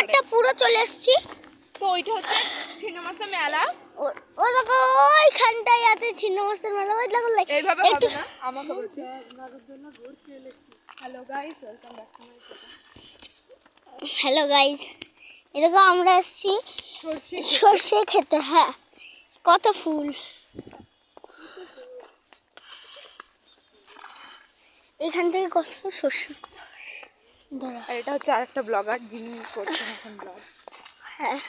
এবারটা পুরো চলে এসেছি। তো ওইটা হচ্ছে ছিন্নমস্তা মেলা। ওই দেখো ওইখানটাই আছে ছিন্নমস্তার মেলা। ওই দেখো এইভাবে হবে না, আমাকে বলছি hello guys, welcome back to my channel. Hello guys, এদিকে আমরা এসেছি সর্ষে খেতে। হ্যাঁ, কত ফুল এখান থেকে, কত সর্ষে। আর এটা হচ্ছে আরেকটা ব্লগার যিনি করছেন এখন ব্লগ। হ্যাঁ,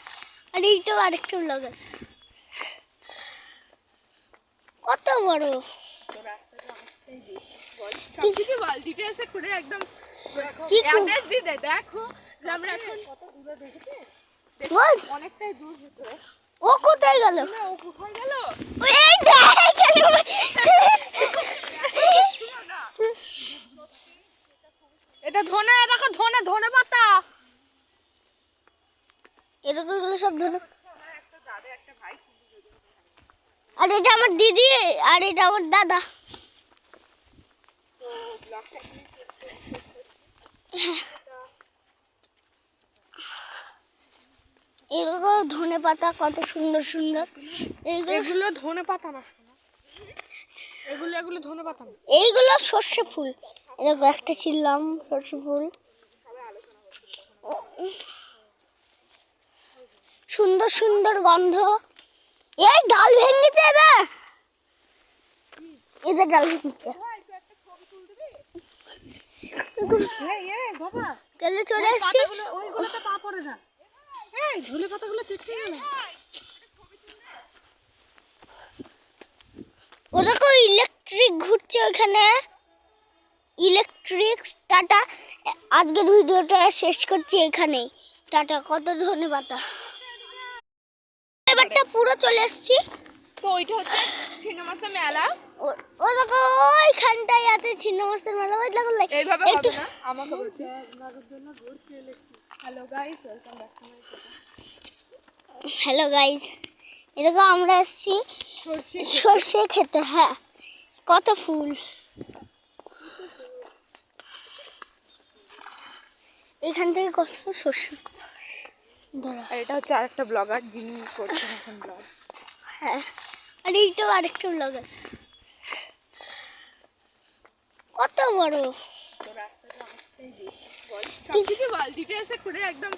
আর এইটাও আরেকটা ব্লগার। কত বড় রাস্তাটা অনেকটাই বেশি। সবকিছু বল, ডিটেলসে করে একদম কি অ্যাড্রেস দিয়ে দে। দেখো যে আমরা এখন কত দূরে দেখেছি, অনেকটাই দূর ভিতরে। ও কোথায় গেল? না, ও কোথায় গেল? এই দেখ এটা ধনে, দেখো ধনে, ধনে পাতা। এরকম গুলো সব ধরে। আর এটা আমার দিদি, আর এটা আমার দাদা। এরকম ধনে পাতা কত সুন্দর সুন্দর। এগুলো ধনে পাতা না, এগুলো ধনে পাতা না, এইগুলো সর্ষে ফুল। এরকম একটা ছিললাম সর্ষে ফুল। সুন্দর সুন্দর গন্ধ। এই ডাল ভেঙেছে, এদের ডাল ভেঙেছে। চলে চলে এসছি। ওইগুলোতে পা পড়ে না। এই ধনে পাতাগুলো চেটকে গেল। ওরকম ইলেকট্রিক ঘুরছে ওখানে, ইলেকট্রিক। টাটা, আজকের ভিডিওটা শেষ করছি এখানেই। টাটা, কত ধন্যবাদ। এবারটা পুরো চলে এসেছি। তো ওইটা হচ্ছে ছিন্নমস্তা মেলা। ওই দেখো ওইখানটাই আছে ছিন্নমস্তার মেলা। ওই দেখো এইভাবে হবে না, আমাকে বলছি hello guys, welcome back to my channel. Hello guys, এদিকে আমরা এসেছি সর্ষে খেতে। হ্যাঁ, কত ফুল এখান থেকে, কত সর্ষে। আর এটা হচ্ছে আরেকটা ব্লগার যিনি করছেন এখন ব্লগ। হ্যাঁ, আর এইটাও আরেকটা ব্লগার। কত বড় রাস্তাটা অনেকটাই বেশি। সবকিছু বল, ডিটেলসে করে একদম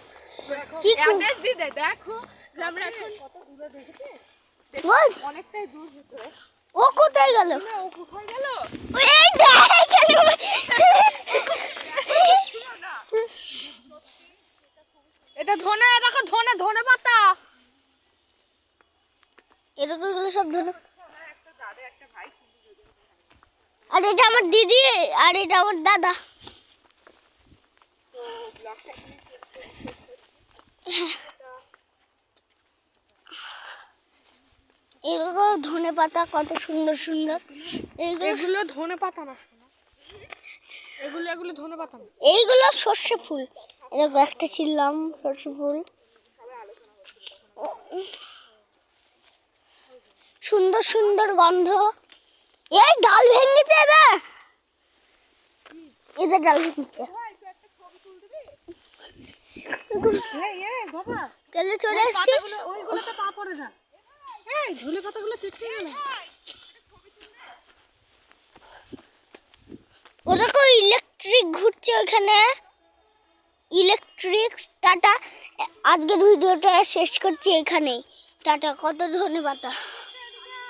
কি অ্যাড্রেস দিয়ে দে। দেখো যে আমরা এখন কত দূরে দেখেছি, অনেকটাই দূর ভিতরে। ও কোথায় গেল? না, ও কোথায় গেল? এই দেখ এটা ধনে, দেখো ধনে, ধনে পাতা। এরকম গুলো সব ধরে। আর এটা আমার দিদি, আর এটা আমার দাদা। এরকম ধনে পাতা কত সুন্দর সুন্দর। এগুলো ধনে পাতা না, এগুলো ধনে পাতা না, এইগুলো সর্ষে ফুল। এরকম একটা ছিললাম সর্ষে ফুল। সুন্দর সুন্দর গন্ধ। এই ডাল ভেঙেছে, এদের ডাল ভেঙেছে। চলে চলে এসছি। ওইগুলোতে পা পড়ে না। এই ধনে পাতাগুলো চেটকে গেল। ওরকম ইলেকট্রিক ঘুরছে ওখানে, ইলেকট্রিক। টাটা, আজকের ভিডিওটা শেষ করছি এখানেই। টাটা, কত ধন্যবাদ।